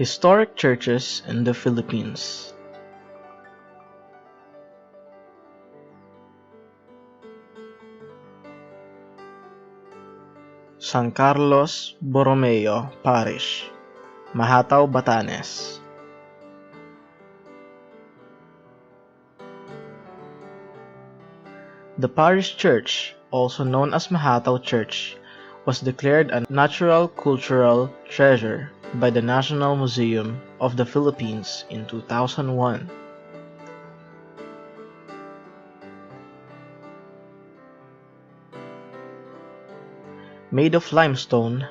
Historic churches in the Philippines. San Carlos Borromeo Parish, Mahataw, Batanes. The parish church, also known as Mahataw Church, was declared a Natural Cultural Treasure by the National Museum of the Philippines in 2001. Made of limestone,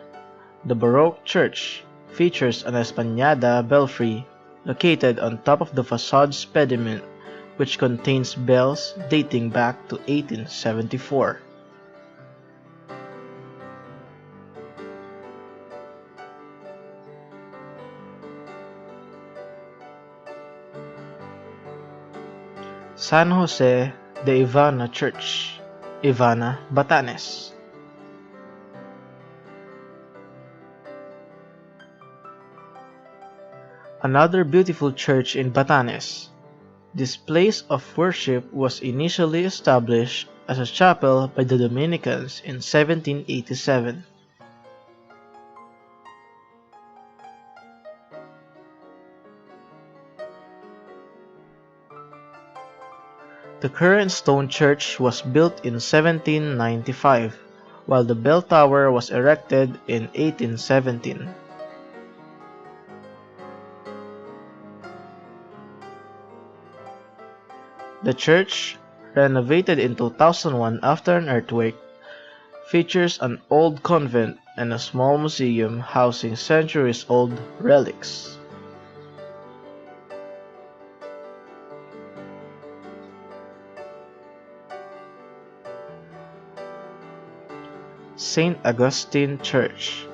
the Baroque church features an Esplanada belfry located on top of the facade's pediment, which contains bells dating back to 1874. San Jose de Ivana Church, Ivana, Batanes. Another beautiful church in Batanes. This place of worship was initially established as a chapel by the Dominicans in 1787. The current stone church was built in 1795, while the bell tower was erected in 1817. The church, renovated in 2001 after an earthquake, features an old convent and a small museum housing centuries-old relics. St. Augustine Church,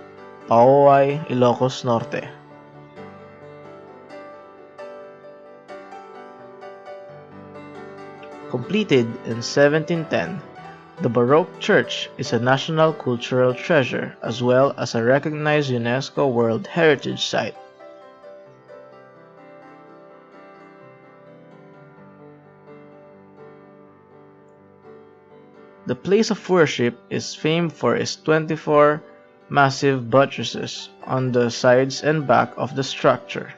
Pauay, Ilocos Norte. Completed in 1710, the Baroque church is a National Cultural Treasure as well as a recognized UNESCO World Heritage Site. The place of worship is famed for its 24 massive buttresses on the sides and back of the structure.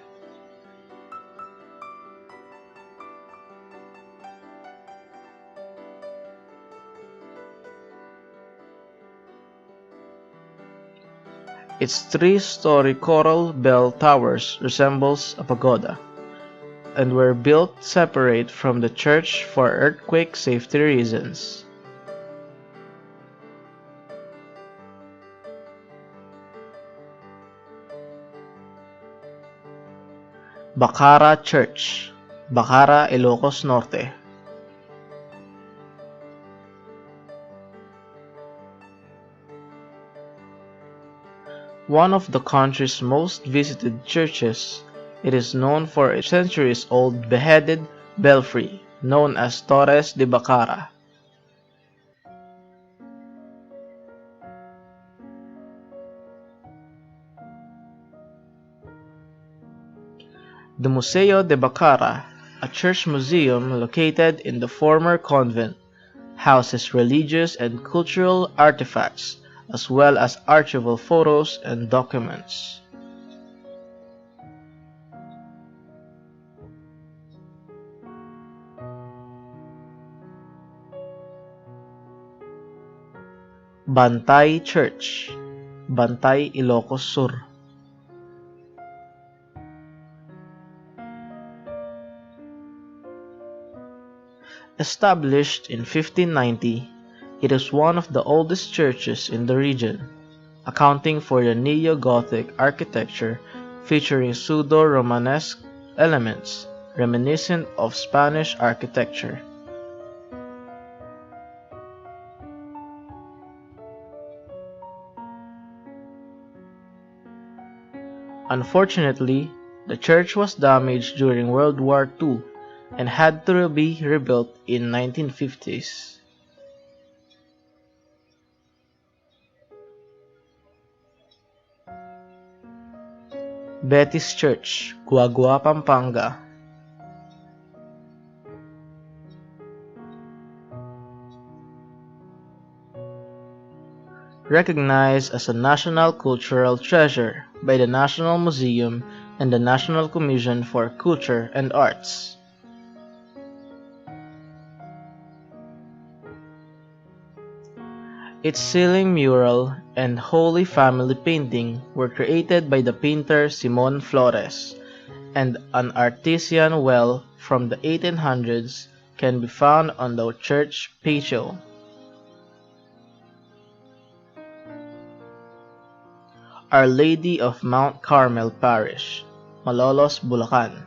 Its three-story coral bell towers resembles a pagoda, and were built separate from the church for earthquake safety reasons. Bacara Church, Bacara, Ilocos Norte. One of the country's most visited churches, it is known for its centuries-old beheaded belfry known as Torres de Bacara. The Museo de Bacara, a church museum located in the former convent, houses religious and cultural artifacts as well as archival photos and documents. Bantay Church, Bantay, Ilocos Sur. Established in 1590, it is one of the oldest churches in the region, accounting for the neo-Gothic architecture featuring pseudo-Romanesque elements reminiscent of Spanish architecture. Unfortunately, the church was damaged during World War II and had to be rebuilt in 1950s. Betty's Church, Guagua, Pampanga. Recognized as a National Cultural Treasure by the National Museum and the National Commission for Culture and Arts. Its ceiling mural and Holy Family painting were created by the painter Simon Flores, and an artesian well from the 1800s can be found on the church patio. Our Lady of Mount Carmel Parish, Malolos, Bulacan.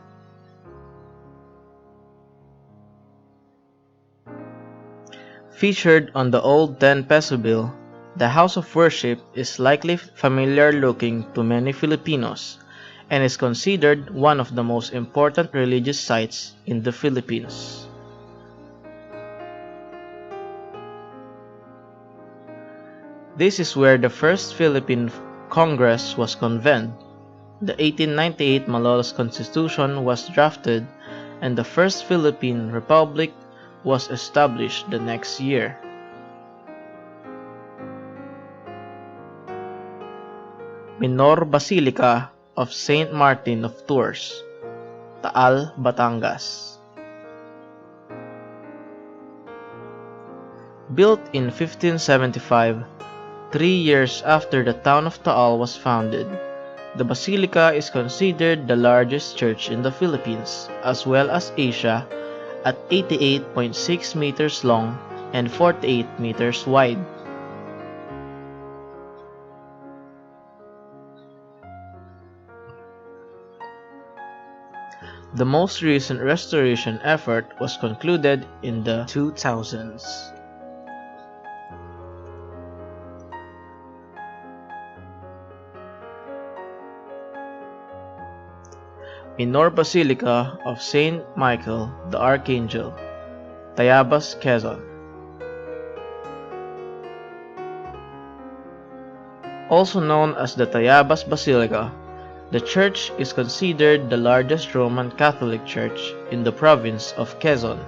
Featured on the old 10 peso bill, the house of worship is likely familiar looking to many Filipinos and is considered one of the most important religious sites in the Philippines. This is where the first Philippine Congress was convened. The 1898 Malolos Constitution was drafted and the first Philippine Republic was established the next year. Minor Basilica of Saint Martin of Tours, Taal, Batangas. Built in 1575, 3 years after the town of Taal was founded, the basilica is considered the largest church in the Philippines as well as Asia at 88.6 meters long and 48 meters wide. The most recent restoration effort was concluded in the 2000s. Minor Basilica of Saint Michael the Archangel, Tayabas, Quezon. Also known as the Tayabas Basilica, the church is considered the largest Roman Catholic church in the province of Quezon.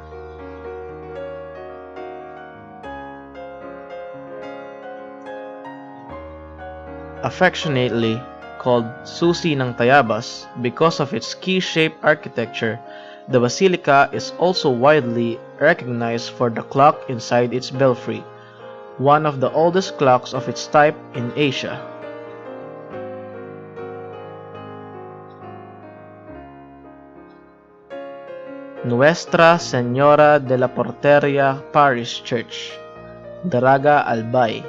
Affectionately called Susi ng Tayabas because of its key-shaped architecture, the basilica is also widely recognized for the clock inside its belfry, one of the oldest clocks of its type in Asia. Nuestra Señora de la Porteria Parish Church, Daraga, Albay.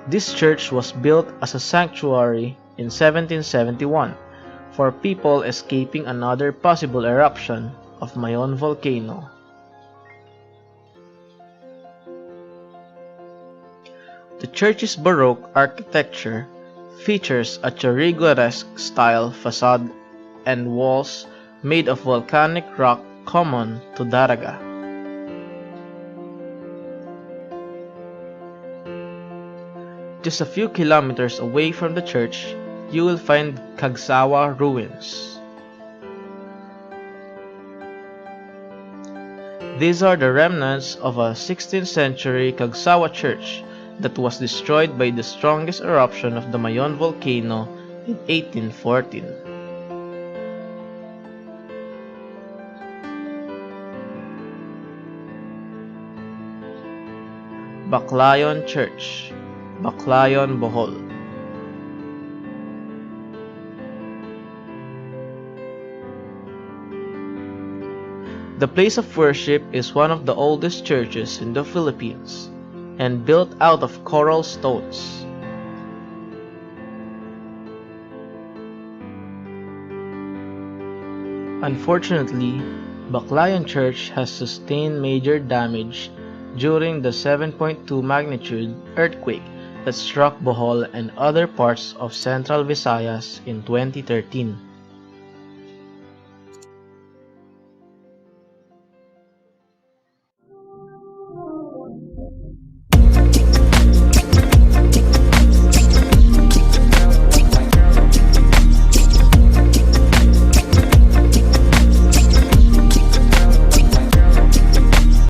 This church was built as a sanctuary in 1771 for people escaping another possible eruption of Mayon volcano. The church's Baroque architecture features a Churrigueresque style facade and walls made of volcanic rock common to Daraga. Just a few kilometers away from the church, you will find Cagsawa ruins. These are the remnants of a 16th century Cagsawa church that was destroyed by the strongest eruption of the Mayon volcano in 1814. Baclayon Church, Baclayon, Bohol. The place of worship is one of the oldest churches in the Philippines and built out of coral stones. Unfortunately, Baclayon Church has sustained major damage during the 7.2 magnitude earthquake that struck Bohol and other parts of Central Visayas in 2013.